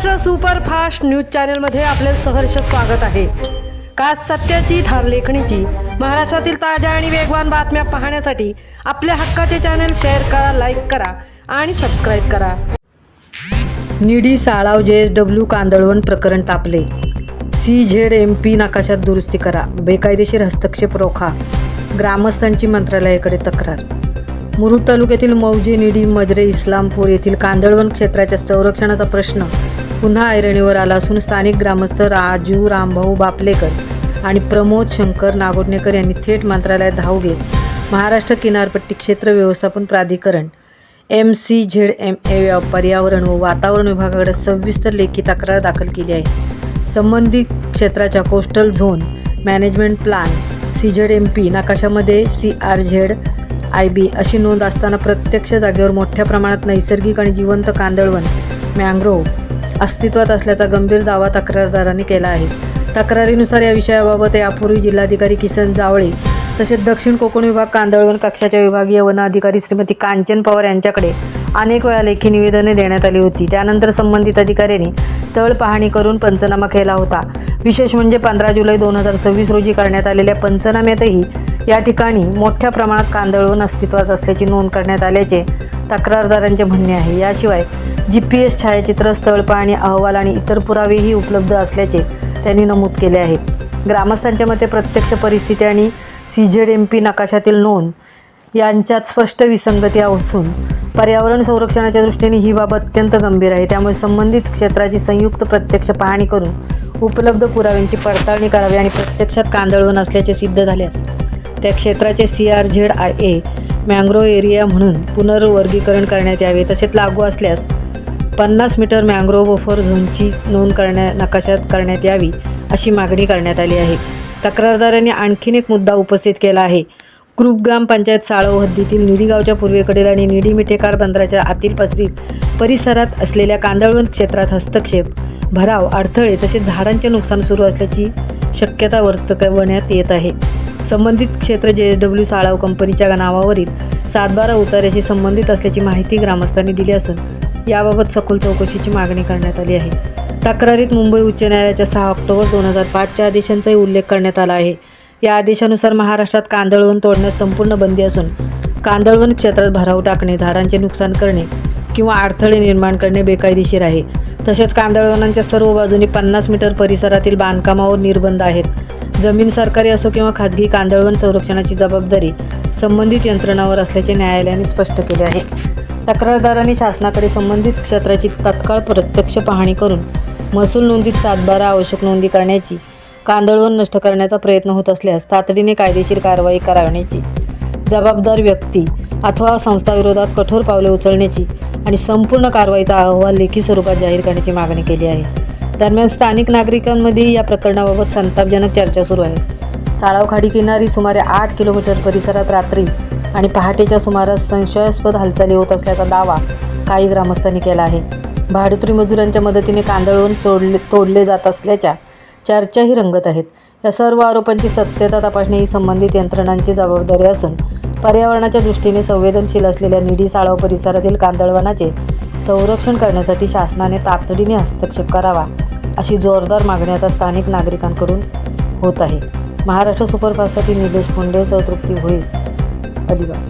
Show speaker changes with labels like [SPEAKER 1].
[SPEAKER 1] Maharashtra superfast news चॅनलमध्ये आपले सहर्ष स्वागत आहे। खास सत्याची ठार लेखणीची महाराष्ट्रातील ताज्या आणि वेगवान बातम्या पाहण्यासाठी आपल्या हक्काचे चॅनल शेअर करा, लाईक करा आणि सबस्क्राईब करा। निडी साळाव JSW कांदळवन प्रकरण तापले। CZMP नकाशात दुरुस्ती करा, बेकायदेशीर हस्तक्षेप रोखा, ग्रामस्थांची मंत्रालयाकडे तक्रार। मुरुड तालुक्यातील मौजे, निडी, मजरे, इस्लामपूर येथील कांदळवन क्षेत्राच्या संरक्षणाचा प्रश्न पुन्हा ऐरणीवर आला असून स्थानिक ग्रामस्थ राजू रामभाऊ बापलेकर आणि प्रमोद शंकर नागोडणेकर यांनी थेट मंत्रालयात धाव घेत महाराष्ट्र किनारपट्टी क्षेत्र व्यवस्थापन प्राधिकरण MCZMA पर्यावरण व वातावरण विभागाकडे सविस्तर लेखी तक्रार दाखल केली आहे। संबंधित क्षेत्राच्या coastal zone management plan CZMP नकाशामध्ये CRZIB अशी नोंद असताना प्रत्यक्ष जागेवर मोठ्या प्रमाणात नैसर्गिक आणि जिवंत कांदळवन मँग्रोव्ह अस्तित्वात असल्याचा गंभीर दावा तक्रारदारांनी केला आहे। तक्रारीनुसार या विषयाबाबत यापूर्वी जिल्हाधिकारी किसन जावळे तसेच दक्षिण कोकण विभाग कांदळवन कक्षाच्या विभागीय वन अधिकारी श्रीमती कांचन पवार यांच्याकडे अनेक वेळा लेखी निवेदने देण्यात आली होती। त्यानंतर संबंधित अधिकाऱ्यांनी स्थळ पाहणी करून पंचनामा केला होता। विशेष म्हणजे 15 जुलै 2026 रोजी करण्यात आलेल्या पंचनाम्यातही या ठिकाणी मोठ्या प्रमाणात कांदळवन अस्तित्वात असल्याची नोंद करण्यात आल्याचे तक्रारदारांचे म्हणणे आहे। याशिवाय GPS छायाचित्र, स्थळ पाहणी अहवाल आणि इतर पुरावेही उपलब्ध असल्याचे त्यांनी नमूद केले आहे। ग्रामस्थांच्या मते प्रत्यक्ष परिस्थिती आणि CZMP नकाशातील नोंद यांच्यात स्पष्ट विसंगती असून पर्यावरण संरक्षणाच्या दृष्टीने ही बाब अत्यंत गंभीर आहे। त्यामुळे संबंधित क्षेत्राची संयुक्त प्रत्यक्ष पाहणी करून उपलब्ध पुराव्यांची पडताळणी करावी आणि प्रत्यक्षात कांदळवन असल्याचे सिद्ध झाल्यास त्या क्षेत्राचे CRZIA मँग्रोव्ह एरिया म्हणून पुनर्वर्गीकरण करण्यात यावे। तसेच लागू असल्यास 50 मीटर मँग्रोव्ह बफर झोनची नोंद नकाशात करण्यात यावी अशी मागणी करण्यात आली आहे। तक्रारदारांनी आणखीन एक मुद्दा उपस्थित केला आहे। ग्रुप ग्रामपंचायत साळव हद्दीतील निडी गावच्या पूर्वेकडील आणि निडी मिठेकार बंदराच्या आतील परिसरात असलेल्या कांदळवन क्षेत्रात हस्तक्षेप, भराव, अडथळे तसेच झाडांचे नुकसान सुरू असल्याची शक्यता वर्तवण्यात येत आहे। संबंधित क्षेत्र JSW साळाव कंपनीच्या नावावरील 7/12 उतार्याशी संबंधित असल्याची माहिती ग्रामस्थांनी दिली असून याबाबत सखोल चौकशीची मागणी करण्यात आली आहे। तक्रारीत मुंबई उच्च न्यायालयाच्या 6 ऑक्टोबर 2005च्या आदेशांचाही उल्लेख करण्यात आला आहे। या आदेशानुसार महाराष्ट्रात कांदळवन तोडण्यास संपूर्ण बंदी असून कांदळवन क्षेत्रात भराव टाकणे, झाडांचे नुकसान करणे किंवा अडथळे निर्माण करणे बेकायदेशीर आहे। तसेच कांदळवनांच्या सर्व बाजूनी 50 मीटर परिसरातील बांधकामावर निर्बंध आहेत। जमीन सरकारी असो किंवा खाजगी, कांदळवन संरक्षणाची जबाबदारी संबंधित यंत्रणांवर असल्याचे न्यायालयाने स्पष्ट केले आहे। तक्रारदारांनी शासनाकडे संबंधित क्षेत्राची तत्काळ प्रत्यक्ष पाहणी करून महसूल नोंदीत 7/12 आवश्यक नोंदी करण्याची, कांदळवन नष्ट करण्याचा प्रयत्न होत असल्यास तातडीने कायदेशीर कारवाई करण्याची, जबाबदार व्यक्ती अथवा संस्थाविरोधात कठोर पावले उचलण्याची आणि संपूर्ण कारवाईचा अहवाल लेखी स्वरूपात जाहीर करण्याची मागणी केली आहे। दरम्यान स्थानिक नागरिकांमध्ये या प्रकरणाबाबत संतापजनक चर्चा सुरू आहे। साळाव खाडी किनारी सुमारे 8 किलोमीटर परिसरात रात्री आणि पहाटेच्या सुमारास संशयास्पद हालचाली होत असल्याचा दावा काही ग्रामस्थांनी केला आहे। भाडेतुरी मजुरांच्या मदतीने कांदळवन तोडले जात असल्याच्या चर्चाही रंगत आहेत। या सर्व आरोपांची सत्यता तपासणे ही संबंधित यंत्रणांची जबाबदारी असून पर्यावरणाच्या दृष्टीने संवेदनशील असलेल्या निडी साळाव परिसरातील कांदळवनाचे संरक्षण करण्यासाठी शासनाने तातडीने हस्तक्षेप करावा अशी जोरदार मागणी आता स्थानिक नागरिकांकडून होत आहे। महाराष्ट्र सुपरफास्टसाठी निलेश पुंडे, तृप्ती भोईर, अलिबाग।